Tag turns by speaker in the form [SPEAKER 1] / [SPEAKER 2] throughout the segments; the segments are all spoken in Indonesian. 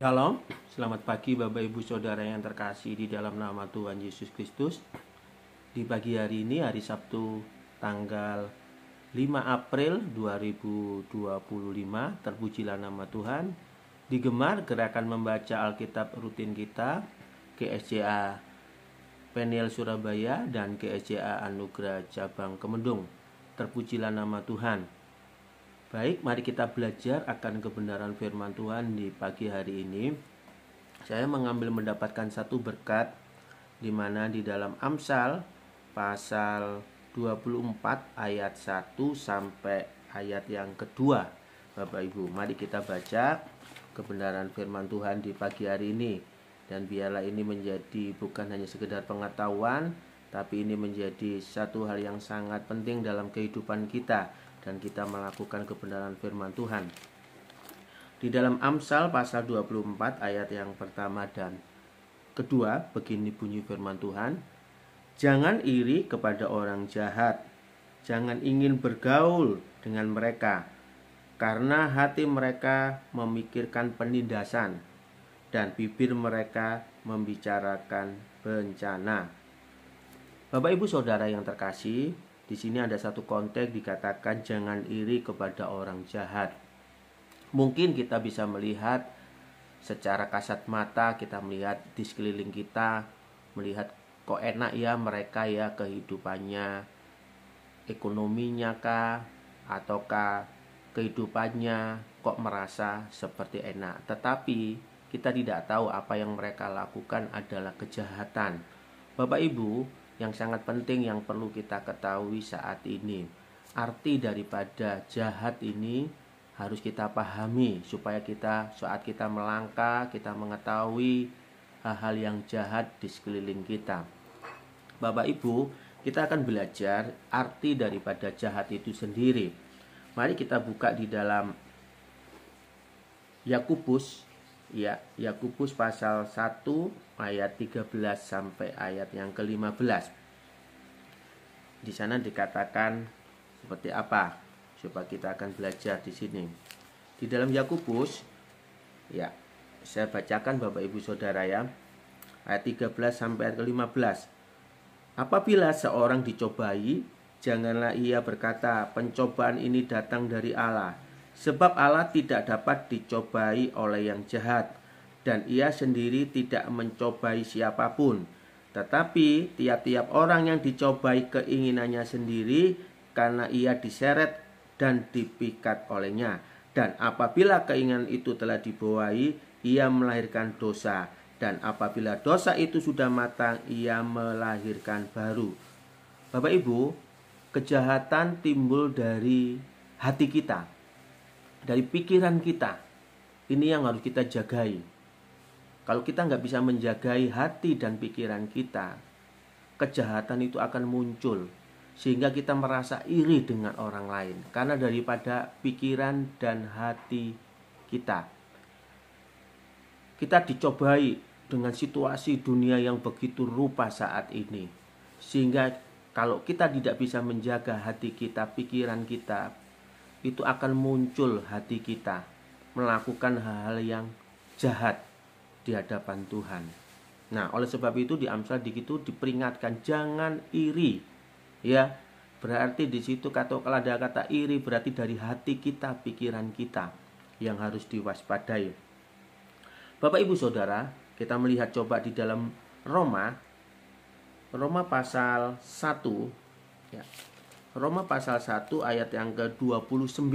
[SPEAKER 1] Shalom, selamat pagi Bapak Ibu Saudara yang terkasih di dalam nama Tuhan Yesus Kristus. Di pagi hari ini, hari Sabtu tanggal 5 April 2025, terpujilah nama Tuhan. Digemar gerakan membaca Alkitab rutin kita, GSCA Peniel Surabaya dan GSCA Anugerah Cabang Kemendung. Terpujilah nama Tuhan. Baik, mari kita belajar akan kebenaran firman Tuhan di pagi hari ini. Saya mendapatkan satu berkat di mana di dalam Amsal pasal 24 ayat 1 sampai ayat yang kedua. Bapak Ibu, mari kita baca kebenaran firman Tuhan di pagi hari ini. Dan biarlah ini menjadi bukan hanya sekedar pengetahuan, tapi ini menjadi satu hal yang sangat penting dalam kehidupan kita dan kita melakukan kebenaran firman Tuhan. Di dalam Amsal pasal 24 ayat yang pertama dan kedua, begini bunyi firman Tuhan. Jangan iri kepada orang jahat, jangan ingin bergaul dengan mereka, karena hati mereka memikirkan penindasan dan bibir mereka membicarakan bencana. Bapak Ibu Saudara yang terkasih, di sini ada satu konteks dikatakan jangan iri kepada orang jahat. Mungkin kita bisa melihat secara kasat mata, kita melihat di sekeliling kita, melihat kok enak ya mereka ya kehidupannya, ekonominya kah, ataukah kehidupannya kok merasa seperti enak. Tetapi kita tidak tahu apa yang mereka lakukan adalah kejahatan. Bapak Ibu, yang sangat penting yang perlu kita ketahui saat ini, arti daripada jahat ini harus kita pahami supaya kita saat kita melangkah, kita mengetahui hal-hal yang jahat di sekeliling kita. Bapak Ibu, kita akan belajar arti daripada jahat itu sendiri. Mari kita buka di dalam Yakobus pasal 1 ayat 13 sampai ayat yang ke-15. Di sana dikatakan seperti apa? Coba kita akan belajar di sini. Di dalam Yakobus, saya bacakan Bapak Ibu Saudara ya. Ayat 13 sampai ayat ke-15. Apabila seorang dicobai, janganlah ia berkata, pencobaan ini datang dari Allah. Sebab Allah tidak dapat dicobai oleh yang jahat, dan ia sendiri tidak mencobai siapapun. Tetapi tiap-tiap orang yang dicobai keinginannya sendiri, karena ia diseret dan dipikat olehnya. Dan apabila keinginan itu telah dibawahi, ia melahirkan dosa. Dan apabila dosa itu sudah matang, ia melahirkan baru. Bapak Ibu, kejahatan timbul dari hati kita, dari pikiran kita. Ini yang harus kita jagai. Kalau kita nggak bisa menjagai hati dan pikiran kita, kejahatan itu akan muncul, sehingga kita merasa iri dengan orang lain karena daripada pikiran dan hati kita. Kita dicobai dengan situasi dunia yang begitu rupa saat ini, sehingga kalau kita tidak bisa menjaga hati kita, pikiran kita, itu akan muncul hati kita melakukan hal-hal yang jahat di hadapan Tuhan. Nah, oleh sebab itu di Amsal itu diperingatkan jangan iri. Ya, berarti di situ kalau ada kata iri berarti dari hati kita, pikiran kita yang harus diwaspadai. Bapak Ibu Saudara, kita melihat coba di dalam Roma pasal 1 ya. Roma pasal 1 ayat yang ke-29.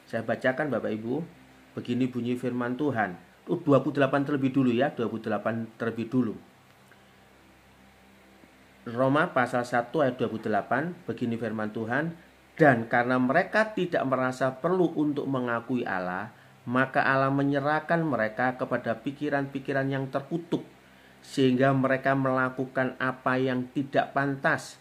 [SPEAKER 1] Saya bacakan Bapak Ibu. Begini bunyi firman Tuhan. 28 terlebih dulu ya, 28 terlebih dulu. Roma pasal 1 ayat 28, begini firman Tuhan. Dan karena mereka tidak merasa perlu untuk mengakui Allah, maka Allah menyerahkan mereka kepada pikiran-pikiran yang terkutuk, sehingga mereka melakukan apa yang tidak pantas,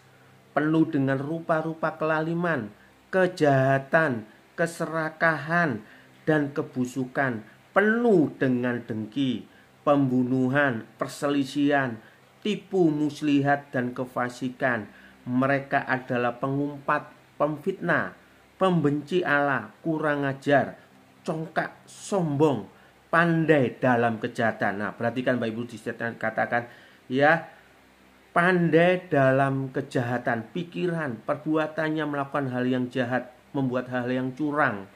[SPEAKER 1] penuh dengan rupa-rupa kelaliman, kejahatan, keserakahan, dan kebusukan, penuh dengan dengki, pembunuhan, perselisihan, tipu muslihat, dan kefasikan. Mereka adalah pengumpat, pemfitnah, pembenci Allah, kurang ajar, congkak, sombong, pandai dalam kejahatan. Nah, perhatikan Bapak Ibu, dikatakan ya, pandai dalam kejahatan, pikiran, perbuatannya melakukan hal yang jahat, membuat hal yang curang,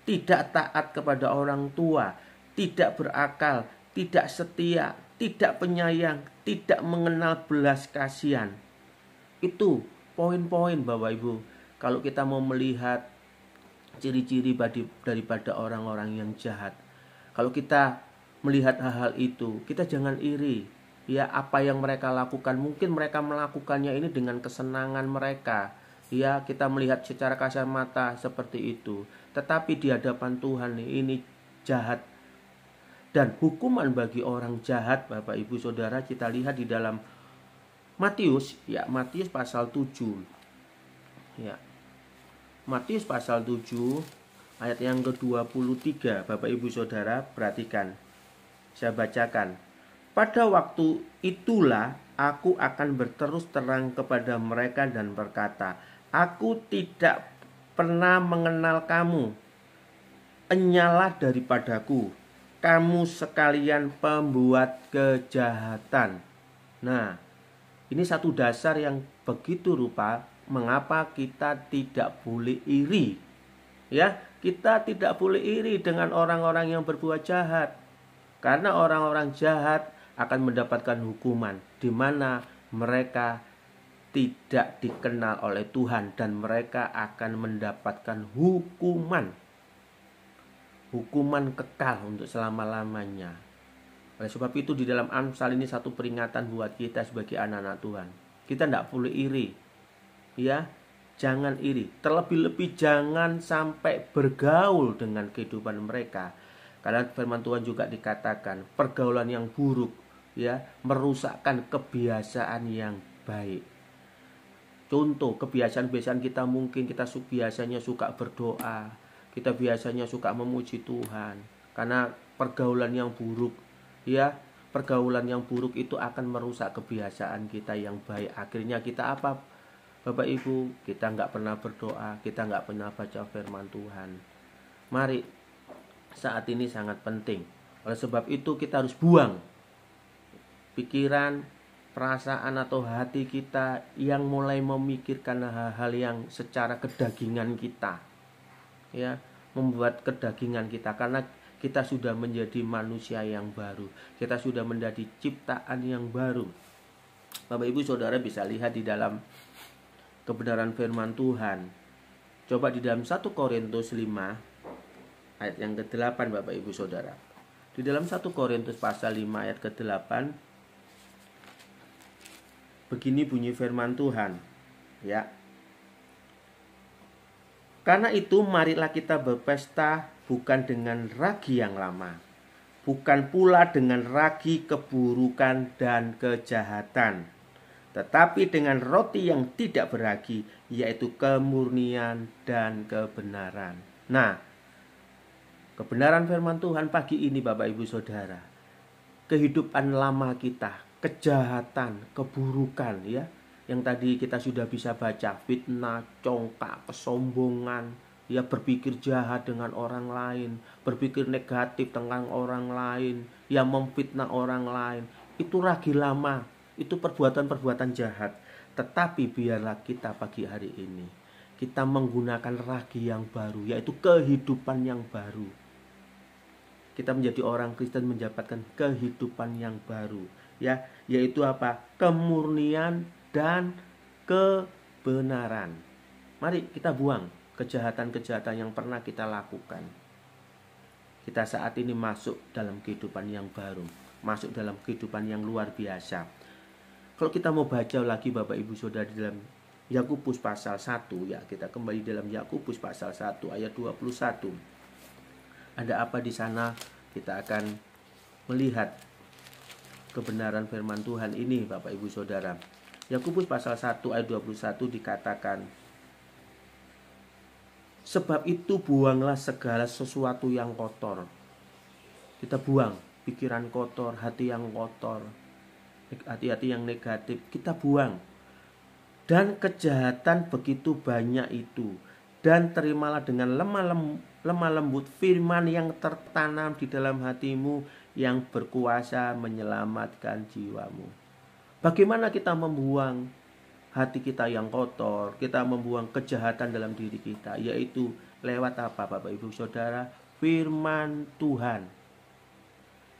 [SPEAKER 1] tidak taat kepada orang tua, tidak berakal, tidak setia, tidak penyayang, tidak mengenal belas kasihan. Itu poin-poin Bapak Ibu. Kalau kita mau melihat ciri-ciri daripada orang-orang yang jahat, kalau kita melihat hal-hal itu, kita jangan iri. Ya, apa yang mereka lakukan, mungkin mereka melakukannya ini dengan kesenangan mereka. Ya, kita melihat secara kasat mata seperti itu. Tetapi di hadapan Tuhan ini jahat. Dan hukuman bagi orang jahat, Bapak Ibu Saudara, kita lihat di dalam Matius, ya, Matius pasal 7. Ya. Matius pasal 7 ayat yang ke-23, Bapak Ibu Saudara, perhatikan. Saya bacakan. Pada waktu itulah aku akan berterus terang kepada mereka dan berkata, aku tidak pernah mengenal kamu. Enyalah daripadaku, kamu sekalian pembuat kejahatan. Nah, ini satu dasar yang begitu rupa mengapa kita tidak boleh iri. Ya, kita tidak boleh iri dengan orang-orang yang berbuat jahat. Karena orang-orang jahat akan mendapatkan hukuman di mana mereka tidak dikenal oleh Tuhan dan mereka akan mendapatkan hukuman kekal untuk selama-lamanya. Oleh sebab itu di dalam Amsal ini satu peringatan buat kita sebagai anak-anak Tuhan. Kita tidak boleh iri. Ya, jangan iri. Terlebih-lebih jangan sampai bergaul dengan kehidupan mereka. Karena firman Tuhan juga dikatakan pergaulan yang buruk ya merusakkan kebiasaan yang baik. Contoh, kebiasaan-kebiasaan kita, mungkin kita biasanya suka berdoa, kita biasanya suka memuji Tuhan. Karena pergaulan yang buruk ya, pergaulan yang buruk itu akan merusak kebiasaan kita yang baik. Akhirnya kita apa Bapak Ibu? Kita nggak pernah berdoa, kita nggak pernah baca firman Tuhan. Mari, saat ini sangat penting. Oleh sebab itu kita harus buang pikiran, perasaan atau hati kita yang mulai memikirkan hal-hal yang secara kedagingan kita. Ya, membuat kedagingan kita, karena kita sudah menjadi manusia yang baru. Kita sudah menjadi ciptaan yang baru. Bapak Ibu Saudara bisa lihat di dalam kebenaran firman Tuhan. Coba di dalam 1 Korintus 5 ayat yang ke-8 Bapak Ibu Saudara. Di dalam 1 Korintus pasal 5 ayat ke-8 begini bunyi firman Tuhan, ya. Karena itu marilah kita berpesta bukan dengan ragi yang lama, bukan pula dengan ragi keburukan dan kejahatan, tetapi dengan roti yang tidak beragi, yaitu kemurnian dan kebenaran. Nah, kebenaran firman Tuhan pagi ini Bapak Ibu Saudara, kehidupan lama kita, kejahatan, keburukan ya, yang tadi kita sudah bisa baca, fitnah, congkak, kesombongan, ya, berpikir jahat dengan orang lain, berpikir negatif tentang orang lain, ya, memfitnah orang lain, itu ragi lama, itu perbuatan-perbuatan jahat. Tetapi biarlah kita pagi hari ini kita menggunakan ragi yang baru, yaitu kehidupan yang baru. Kita menjadi orang Kristen mendapatkan kehidupan yang baru, ya, yaitu apa? Kemurnian dan kebenaran. Mari kita buang kejahatan-kejahatan yang pernah kita lakukan. Kita saat ini masuk dalam kehidupan yang baru, masuk dalam kehidupan yang luar biasa. Kalau kita mau baca lagi Bapak Ibu Saudara di dalam Yakobus pasal 1, ya, kita kembali dalam Yakobus pasal 1 ayat 21. Ada apa di sana? Kita akan melihat kebenaran firman Tuhan ini Bapak Ibu Saudara. Yakobus pasal 1 ayat 21 dikatakan, sebab itu buanglah segala sesuatu yang kotor. Kita buang pikiran kotor, hati yang kotor, hati-hati yang negatif, kita buang. Dan kejahatan begitu banyak itu, dan terimalah dengan lemah lembut firman yang tertanam di dalam hatimu yang berkuasa menyelamatkan jiwamu. Bagaimana kita membuang hati kita yang kotor, kita membuang kejahatan dalam diri kita, yaitu lewat apa, Bapak Ibu Saudara? Firman Tuhan.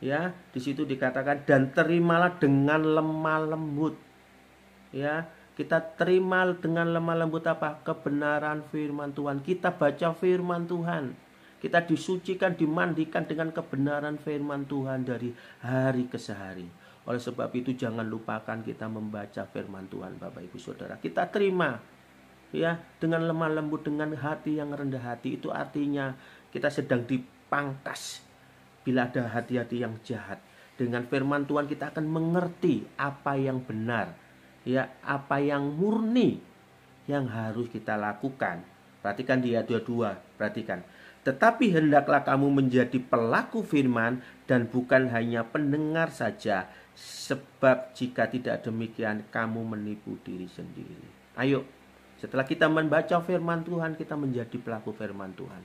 [SPEAKER 1] Ya, di situ dikatakan dan terimalah dengan lemah lembut. Ya, kita terima dengan lemah lembut apa? Kebenaran firman Tuhan. Kita baca firman Tuhan. Kita disucikan, dimandikan dengan kebenaran firman Tuhan dari hari ke hari. Oleh sebab itu jangan lupakan kita membaca firman Tuhan, Bapak Ibu Saudara. Kita terima ya dengan lemah lembut, dengan hati yang rendah hati. Itu artinya kita sedang dipangkas bila ada hati-hati yang jahat. Dengan firman Tuhan kita akan mengerti apa yang benar, ya, apa yang murni yang harus kita lakukan. Perhatikan di ayat 22, perhatikan. Tetapi hendaklah kamu menjadi pelaku firman dan bukan hanya pendengar saja, sebab jika tidak demikian kamu menipu diri sendiri. Ayo, setelah kita membaca firman Tuhan, kita menjadi pelaku firman Tuhan.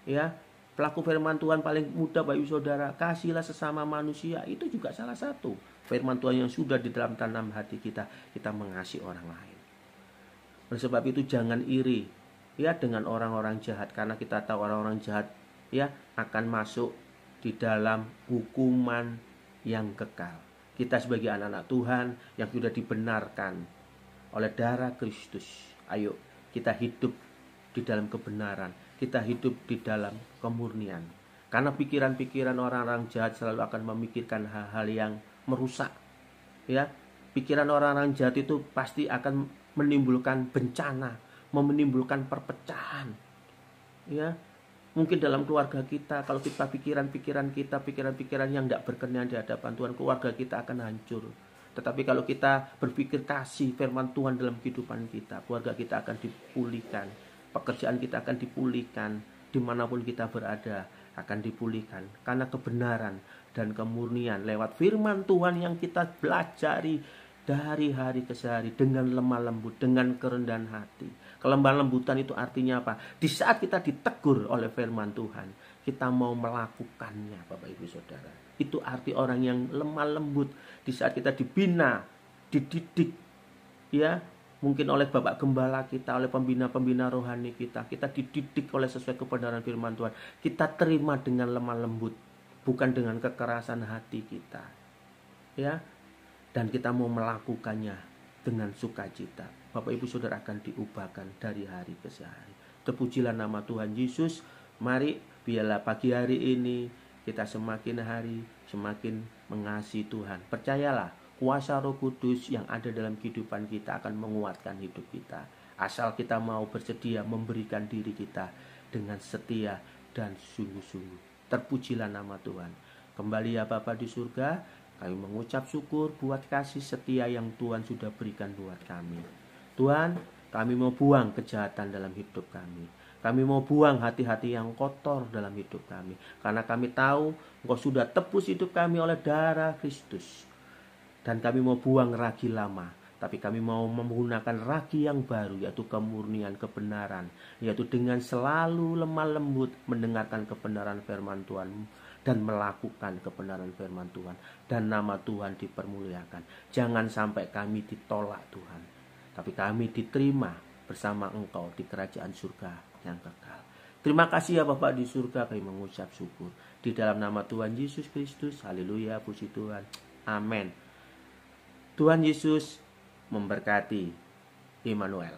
[SPEAKER 1] Ya, pelaku firman Tuhan paling mudah Bapak Ibu Saudara, kasihlah sesama manusia. Itu juga salah satu firman Tuhan yang sudah di dalam tanam hati kita. Kita mengasihi orang lain. Oleh sebab itu jangan iri ya dengan orang-orang jahat, karena kita tahu orang-orang jahat ya akan masuk di dalam hukuman yang kekal. Kita sebagai anak-anak Tuhan yang sudah dibenarkan oleh darah Kristus, ayo kita hidup di dalam kebenaran, kita hidup di dalam kemurnian. Karena pikiran-pikiran orang-orang jahat selalu akan memikirkan hal-hal yang merusak. Ya, pikiran orang-orang jahat itu pasti akan menimbulkan bencana, menimbulkan perpecahan. Ya, mungkin dalam keluarga kita, kalau kita pikiran-pikiran yang tidak berkenan di hadapan Tuhan, keluarga kita akan hancur. Tetapi kalau kita berpikir kasih firman Tuhan dalam kehidupan kita, keluarga kita akan dipulihkan, pekerjaan kita akan dipulihkan, dimanapun kita berada akan dipulihkan. Karena kebenaran dan kemurnian lewat firman Tuhan yang kita pelajari dari hari ke hari dengan lemah lembut, dengan kerendahan hati. Kelemah lembutan itu artinya apa? Di saat kita ditegur oleh firman Tuhan, kita mau melakukannya, Bapak Ibu Saudara. Itu arti orang yang lemah lembut. Di saat kita dibina, dididik, ya, mungkin oleh Bapak Gembala kita, oleh pembina-pembina rohani kita dididik oleh sesuai kebenaran firman Tuhan. Kita terima dengan lemah lembut, bukan dengan kekerasan hati kita. Ya, dan kita mau melakukannya dengan sukacita. Bapak Ibu Saudara akan diubahkan dari hari ke hari. Terpujilah nama Tuhan Yesus. Mari biarlah pagi hari ini kita semakin hari semakin mengasihi Tuhan. Percayalah, kuasa Roh Kudus yang ada dalam kehidupan kita akan menguatkan hidup kita. Asal kita mau bersedia memberikan diri kita dengan setia dan sungguh-sungguh. Terpujilah nama Tuhan. Kembali ya Bapa di surga, kami mengucap syukur buat kasih setia yang Tuhan sudah berikan buat kami. Tuhan, kami mau buang kejahatan dalam hidup kami. Kami mau buang hati-hati yang kotor dalam hidup kami. Karena kami tahu Engkau sudah tebus hidup kami oleh darah Kristus. Dan kami mau buang ragi lama. Tapi kami mau menggunakan ragi yang baru, yaitu kemurnian kebenaran. Yaitu dengan selalu lemah lembut mendengarkan kebenaran firman Tuhan dan melakukan kebenaran firman Tuhan. Dan nama Tuhan dipermuliakan. Jangan sampai kami ditolak Tuhan, tapi kami diterima bersama Engkau di kerajaan surga yang kekal. Terima kasih ya Bapak di surga, kami mengucap syukur. Di dalam nama Tuhan Yesus Kristus, haleluya, puji Tuhan. Amin. Tuhan Yesus memberkati. Immanuel.